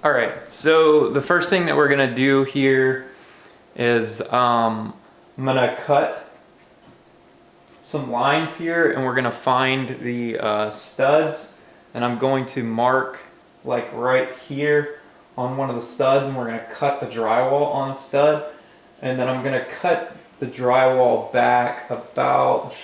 All right, so the first thing that we're gonna do here is I'm gonna cut some lines here, and we're gonna find the studs, and I'm going to mark like right here on one of the studs, and we're gonna cut the drywall on the stud, and then I'm gonna cut the drywall back about,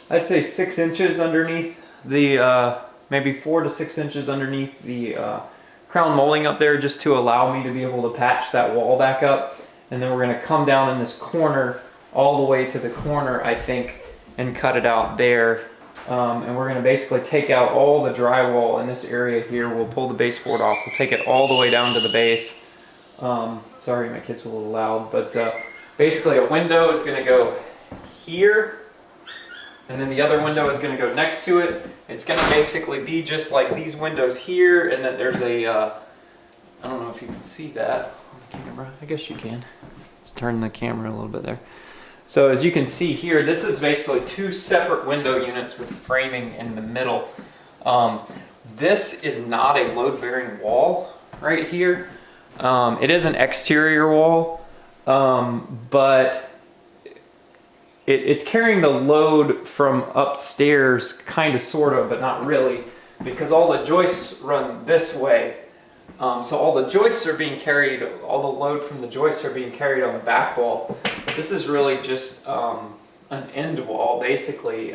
I'd say 6 inches underneath the, maybe 4 to 6 inches underneath the crown molding up there, just to allow me to be able to patch that wall back up. And then we're gonna come down in this corner all the way to the corner, I think, and cut it out there. And we're gonna basically take out all the drywall in this area here. We'll pull the baseboard off. We'll take it all the way down to the base. Sorry, my kid's a little loud, but basically a window is gonna go here, and then the other window is gonna go next to it. It's gonna basically be just like these windows here, and then there's a, I don't know if you can see that on the camera. I guess you can. Let's turn the camera a little bit there. So as you can see here, this is basically 2 separate window units with framing in the middle. This is not a load-bearing wall right here. It is an exterior wall, but it's carrying the load from upstairs, kind of, sort of, but not really, because all the joists run this way. So all the joists are being carried, all the load from the joists are being carried on the back wall. This is really just an end wall, basically.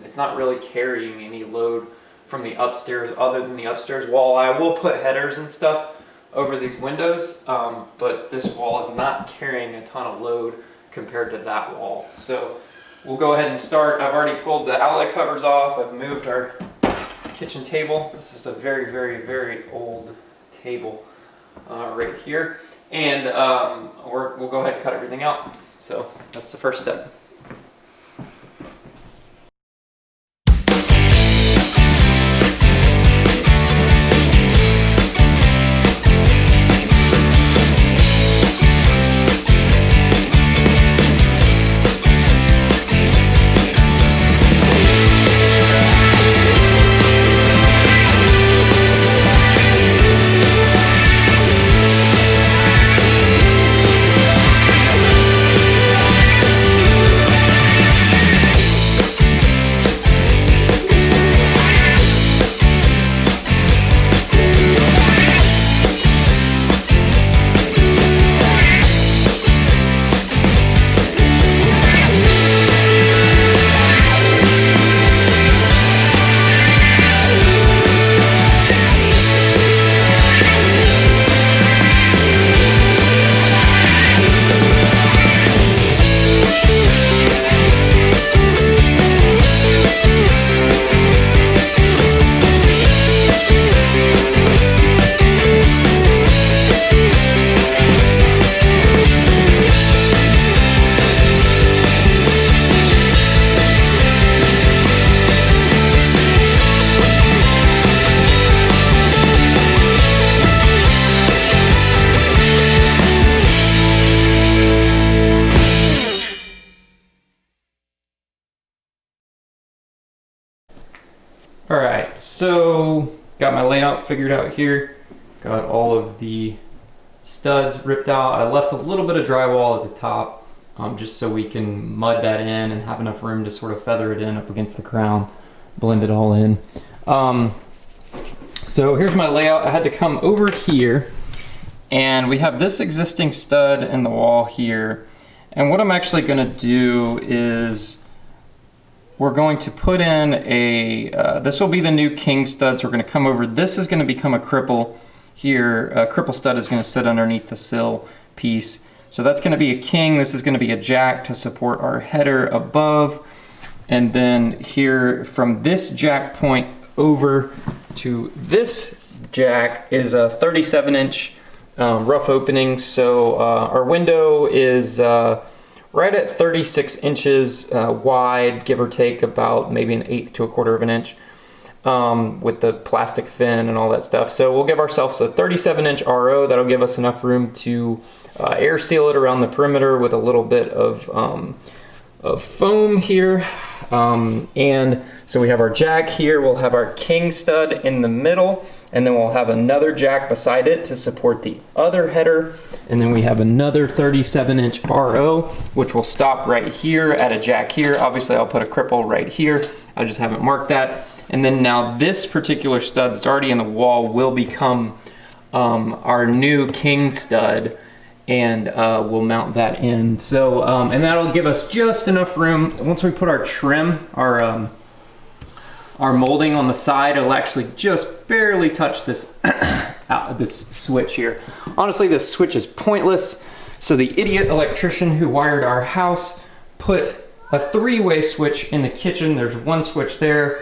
It's not really carrying any load from the upstairs other than the upstairs wall. I will put headers and stuff over these windows, but this wall is not carrying a ton of load compared to that wall. So we'll go ahead and start. I've already pulled the outlet covers off. I've moved our kitchen table. This is a very, very, very old table right here. And we'll go ahead and cut everything out. So that's the first step. Alright, so got my layout figured out here. Got all of the studs ripped out. I left a little bit of drywall at the top, just so we can mud that in and have enough room to sort of feather it in up against the crown, blend it all in. So here's my layout. I had to come over here, and we have this existing stud in the wall here. And what I'm actually gonna do is we're going to put in a, this will be the new king stud. So we're gonna come over, this is gonna become a cripple here. A cripple stud is gonna sit underneath the sill piece. So that's gonna be a king. This is gonna be a jack to support our header above. And then here from this jack point over to this jack is a 37-inch rough opening. So our window is right at 36 inches wide, give or take about maybe 1/8 to 1/4 of an inch, with the plastic fin and all that stuff. So we'll give ourselves a 37-inch RO. That'll give us enough room to air seal it around the perimeter with a little bit of of foam here. And so we have our jack here, we'll have our king stud in the middle, and then we'll have another jack beside it to support the other header. And then we have another 37-inch RO, which will stop right here at a jack here. Obviously I'll put a cripple right here. I just haven't marked that. And then now this particular stud that's already in the wall will become our new king stud, and we'll mount that in. So, and that'll give us just enough room. Once we put our trim, our molding on the side, it'll actually just barely touch this, this switch here. Honestly, this switch is pointless. So the idiot electrician who wired our house put a 3-way switch in the kitchen. There's one switch there,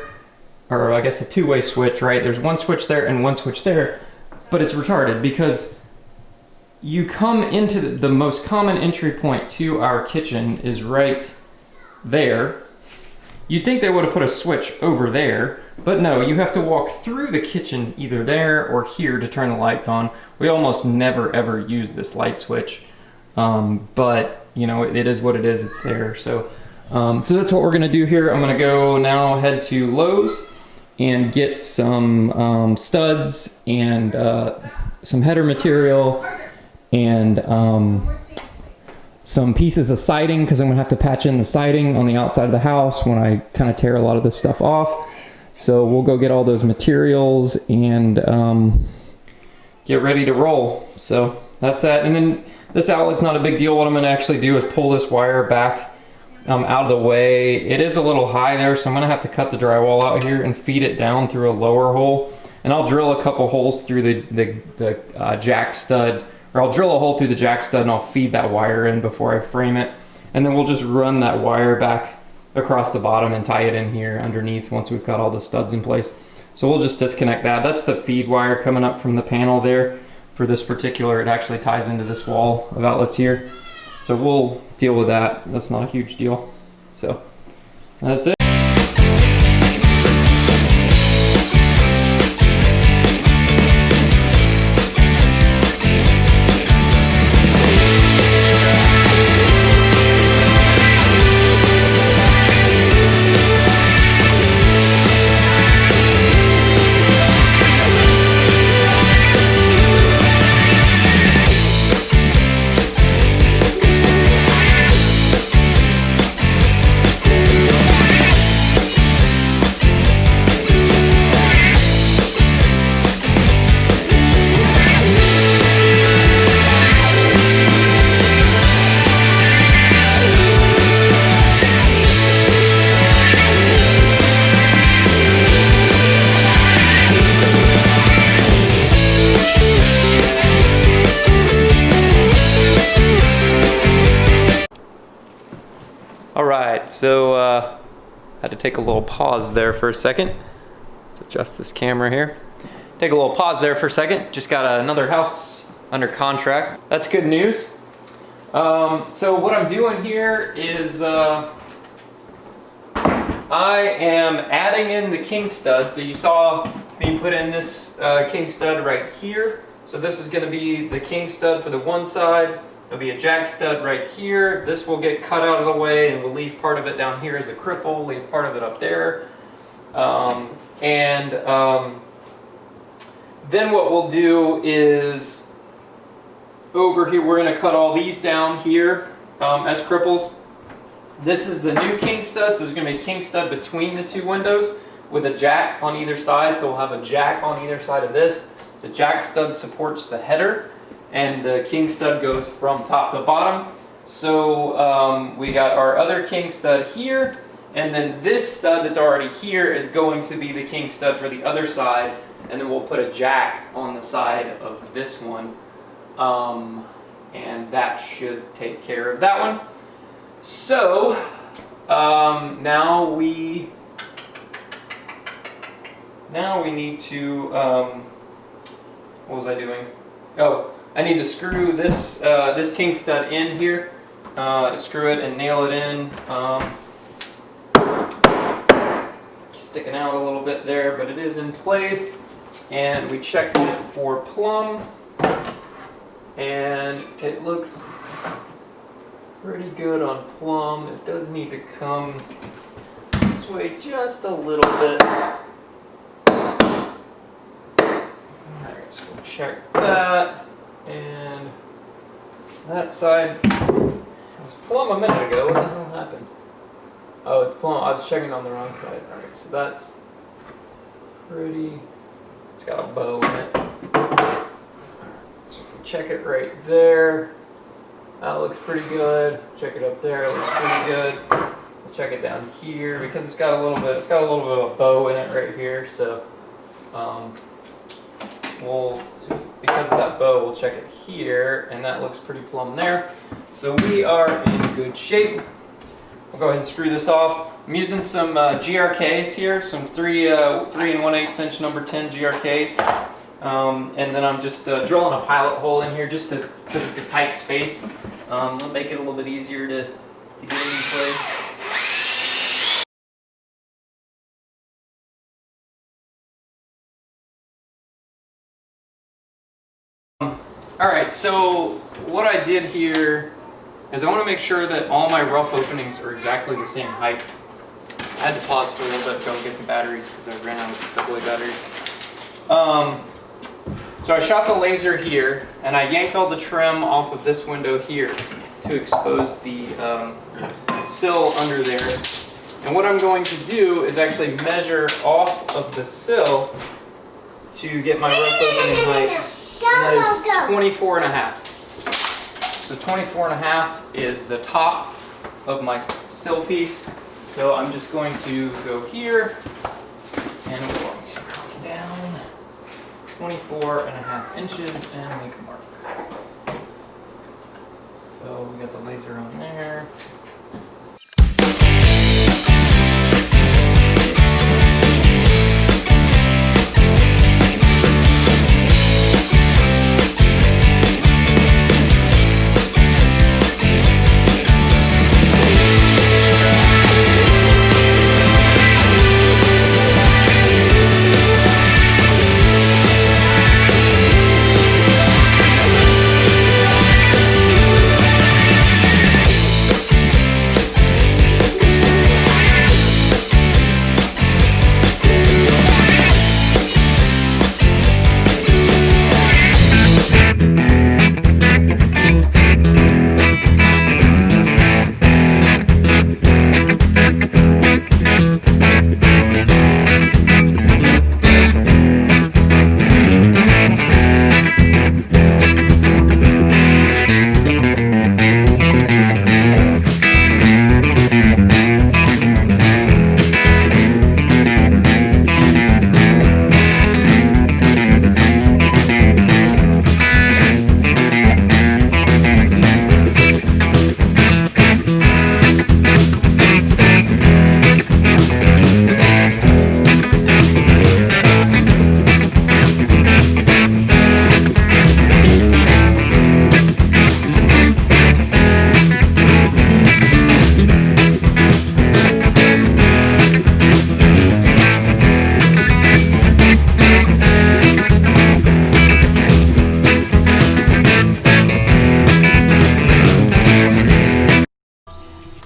or I guess a 2-way switch, right? There's one switch there and one switch there, but it's retarded because you come into the most common entry point to our kitchen is right there. You'd think they would have put a switch over there, but no, you have to walk through the kitchen either there or here to turn the lights on. We almost never ever use this light switch, but you know, it is what it is, it's there. So that's what we're gonna do here. I'm gonna go now head to Lowe's and get some studs and some header material and some pieces of siding, because I'm gonna have to patch in the siding on the outside of the house when I kind of tear a lot of this stuff off. So we'll go get all those materials and get ready to roll. So that's that. And then this outlet's not a big deal. What I'm gonna actually do is pull this wire back out of the way. It is a little high there, so I'm gonna have to cut the drywall out here and feed it down through a lower hole. And I'll drill a couple holes through the jack stud, or I'll drill a hole through the jack stud and I'll feed that wire in before I frame it. And then we'll just run that wire back across the bottom and tie it in here underneath once we've got all the studs in place. So we'll just disconnect that. That's the feed wire coming up from the panel there. For this particular, it actually ties into this wall of outlets here. So we'll deal with that. That's not a huge deal. So that's it. Alright, so I had to take a little pause there for a second. Let's adjust this camera here. Take a little pause there for a second. Just got another house under contract. That's good news. So what I'm doing here is I am adding in the king stud. So you saw me put in this king stud right here. So this is going to be the king stud for the one side. There'll be a jack stud right here. This will get cut out of the way and we'll leave part of it down here as a cripple, leave part of it up there. Then what we'll do is over here, we're going to cut all these down here as cripples. This is the new king stud, so there's going to be a king stud between the two windows with a jack on either side. So we'll have a jack on either side of this. The jack stud supports the header, and the king stud goes from top to bottom. So we got our other king stud here, and then this stud that's already here is going to be the king stud for the other side, and then we'll put a jack on the side of this one, and that should take care of that one. So now we need to what was I doing? Oh, I need to screw this this king stud in here. Screw it and nail it in. Sticking out a little bit there, but it is in place. And we checked it for plumb, and it looks pretty good on plumb. It does need to come this way just a little bit. Alright, so we'll check that. And that side, it was plumb a minute ago. What the hell happened? Oh, it's plumb. I was checking on the wrong side. Alright, so that's pretty. It's got a bow in it. Alright, so if we check it right there, that looks pretty good. Check it up there, it looks pretty good. We'll check it down here because it's got a little bit of a bow in it right here. So, because of that bow, we'll check it here, and that looks pretty plumb there. So we are in good shape. We'll go ahead and screw this off. I'm using some GRKs here, some 3 1/8 inch number 10 GRKs. And then I'm just drilling a pilot hole in here just because it's a tight space. It'll make it a little bit easier to get in place. Alright, so what I did here is I want to make sure that all my rough openings are exactly the same height. I had to pause for a little bit to go get the batteries because I ran out of AA batteries. So I shot the laser here, and I yanked all the trim off of this window here to expose the sill under there. And what I'm going to do is actually measure off of the sill to get my rough opening height. And that is 24 and a half. So 24 and a half is the top of my sill piece. So I'm just going to go here and we're going to come down 24 and a half inches and make a mark. So we got the laser on there.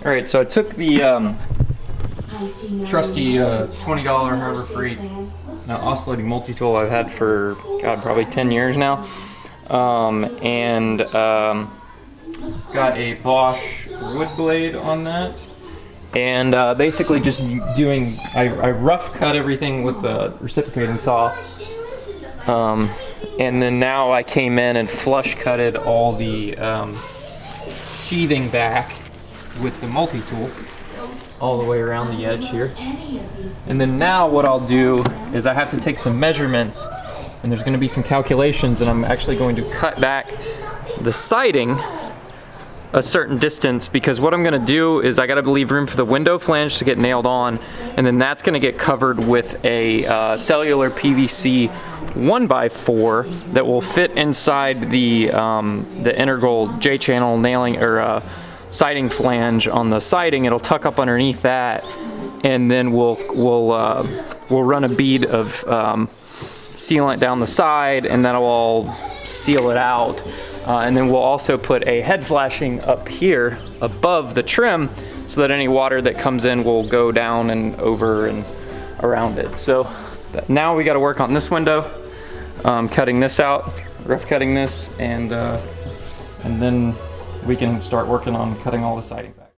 Alright, so I took the trusty $20 Harbor Freight oscillating multi-tool I've had for, God, probably 10 years now, and got a Bosch wood blade on that, and basically just doing, I rough cut everything with the reciprocating saw, and then now I came in and flush cutted all the sheathing back with the multi-tool all the way around the edge here. And then now what I'll do is I have to take some measurements, and there's going to be some calculations, and I'm actually going to cut back the siding a certain distance, because what I'm going to do is I got to leave room for the window flange to get nailed on, and then that's going to get covered with a cellular PVC 1x4 that will fit inside the integral J-channel nailing or siding flange on the siding. It'll tuck up underneath that, and then we'll run a bead of sealant down the side, and that'll all seal it out. And then we'll also put a head flashing up here above the trim so that any water that comes in will go down and over and around it. So now we got to work on this window, cutting this out, rough cutting this, and then we can start working on cutting all the siding back.